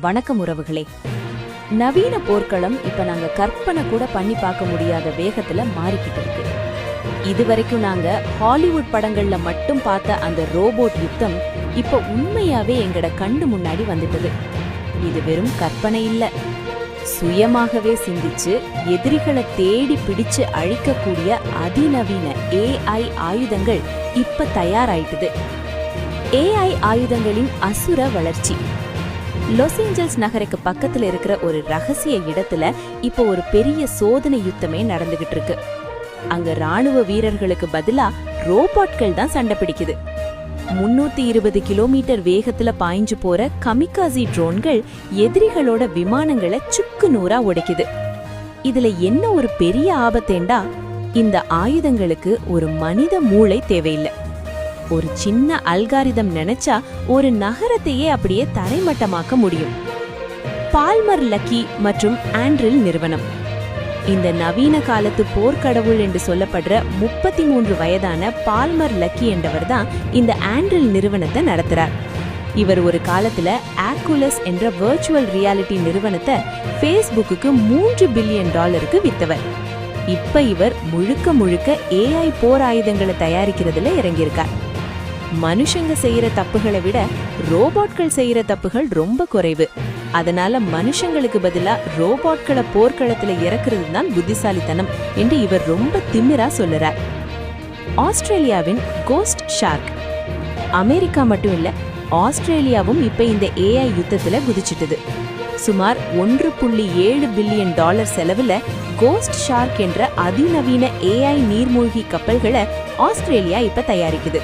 வணக்கம் உறவுகளே. நவீன போர்க்களம் இப்ப நாங்க கற்பனை கூட பண்ணி பார்க்க முடியாத வேகத்துல மாறிக்கிட்டு இருக்கு. இதுவரைக்கும் நாங்க ஹாலிவுட் படங்கள்ல மட்டும் பார்த்த அந்த ரோபோட் யுத்தம் இப்ப உண்மையாவே எங்கட கண்டு முன்னாடி வந்துட்டது. இது வெறும் கற்பனை இல்ல, சுயமாகவே சிந்திச்சு எதிரிகளை தேடி பிடிச்சு அழிக்கக்கூடிய அதிநவீன AI ஆயுதங்கள் இப்ப தயாராயிட்டுது. AI ஆயுதங்களின் அசுர வளர்ச்சி. லாஸ் ஏஞ்சல்ஸ் நகருக்கு பக்கத்துல இருக்கிற ஒரு ரகசிய இடத்துல இப்போ ஒரு பெரிய சோதனை யுத்தமே நடந்துகிட்டு இருக்கு. அங்க ராணுவ வீரர்களுக்கு பதிலா ரோபோட்கள் தான் சண்டை பிடிக்குது. 320 கிலோமீட்டர் வேகத்துல பாய்ஞ்சு போற கமிகாசி ட்ரோன்கள் எதிரிகளோட விமானங்களை சுக்கு நூறா உடைக்குது. இதுல என்ன ஒரு பெரிய ஆபத்தேண்டா, இந்த ஆயுதங்களுக்கு ஒரு மனித மூளை தேவையில்லை. ஒரு சின்ன அல்காரிதம் நினைச்சா ஒரு நகரத்தையே அப்படியே தரைமட்டமாக்க முடியும். பால்மர் லக்கி மற்றும் ஆண்ட்ரில் நிறுவனம். இந்த நவீன காலத்து போர்க்கடவுள் என்று சொல்லப்படுற 33 வயதான பால்மர் லக்கி என்றவர் தான் இந்த ஆண்ட்ரில் நிறுவனத்தை நடத்துறார். இவர் ஒரு காலத்துல ஆக்குலஸ் என்ற வர்ச்சுவல் ரியாலிட்டி நிறுவனத்தை ஃபேஸ்புக்கு $3 பில்லியன் வித்தவர். இப்ப இவர் முழுக்க AI போர் ஆயுதங்களை தயாரிக்கிறதுல இறங்கியிருக்கார். மனுஷங்க செய்யற தப்புகளை விட ரோபோட்கள் செய்யற தப்புகள் ரொம்ப குறைவு. அதனால மனுஷங்களுக்கு பதிலா ரோபோட்களை போர்க்களத்துல இறக்குறது தான் புத்திசாலித்தனம் என்று இவர் ரொம்ப திமிரா சொல்லுறார். ஆஸ்திரேலியாவின் கோஸ்ட் ஷார்க். அமெரிக்கா மட்டும் இல்ல, ஆஸ்திரேலியாவும் இப்ப இந்த AI யுத்தத்துல குதிச்சிட்டது. சுமார் $1.7 பில்லியன் செலவுல கோஸ்ட் ஷார்க் என்ற அதிநவீன AI நீர்மூழ்கி கப்பல்களை ஆஸ்திரேலியா இப்ப தயாரிக்குது.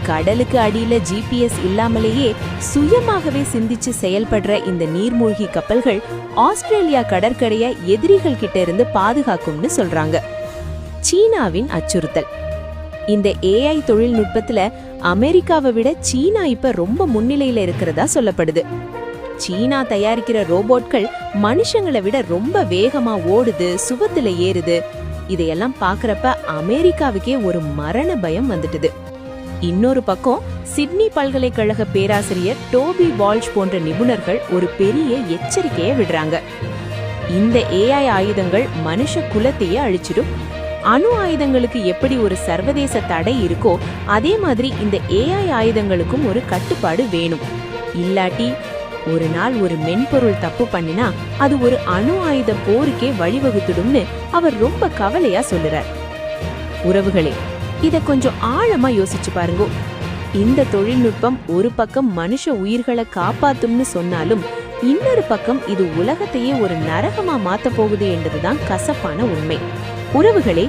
கடலுக்கு அடியில GPS இல்லாமலேயே சுயமாகவே சிந்திச்சு செயல்படுற இந்த நீர்மூழ்கி கப்பல்கள் ஆஸ்திரேலியா கடற்கரையை எதிரிகள் கிட்ட இருந்து பாதுகாக்கும்னு சொல்றாங்க. சீனாவின் அச்சுறுத்தல். இந்த AI தொழில்நுட்பத்துல அமெரிக்காவை விட சீனா இப்ப ரொம்ப முன்னிலையில இருக்கிறதா சொல்லப்படுது. சீனா தயாரிக்கிற ரோபோட்கள் மனுஷங்களை விட ரொம்ப வேகமா ஓடுது, சுவத்துல ஏறுது. இதையெல்லாம் பாக்குறப்ப அமெரிக்காவுக்கே ஒரு மரண பயம் வந்துட்டுது. இன்னொரு பக்கம் சிட்னி பல்கலைக்கழக பேராசிரியர் டோபி வால்ஷ் போன்ற நிபுணர்கள் ஒரு பெரிய எச்சரிக்கையை விடுறாங்க. இந்த AI ஆயுதங்கள் மனுஷ குலத்தையே அழிச்சிடும். அணு ஆயுதங்களுக்கு எப்படி ஒரு சர்வதேச தடை இருக்கோ அதே மாதிரி இந்த AI ஆயுதங்களுக்கும் ஒரு கட்டுப்பாடு வேணும். இல்லாட்டி ஒரு நாள் ஒரு மென்பொருள் தப்பு பண்ணினா அது ஒரு அணு ஆயுத போருக்கே வழிவகுத்துடும்னு அவர் ரொம்ப கவலையா சொல்லுறார். உறவுகளே, இத கொஞ்சம் ஆழமா யோசிச்சு பாருங்க. இந்த தொழில்நுட்பம் ஒரு பக்கம் மனுஷ உயிர்களை காப்பாத்தும்னு சொன்னாலும் இன்னொரு பக்கம் இது உலகத்தையே ஒரு நரகமா மாத்த போகுது என்பதுதான் கசப்பான உண்மை. உறவுகளே,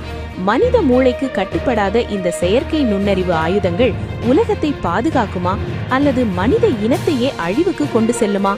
மனித மூளைக்கு கட்டுப்படாத இந்த செயற்கை நுண்ணறிவு ஆயுதங்கள் உலகத்தை பாதுகாக்குமா அல்லது மனித இனத்தையே அழிவுக்கு கொண்டு செல்லுமா?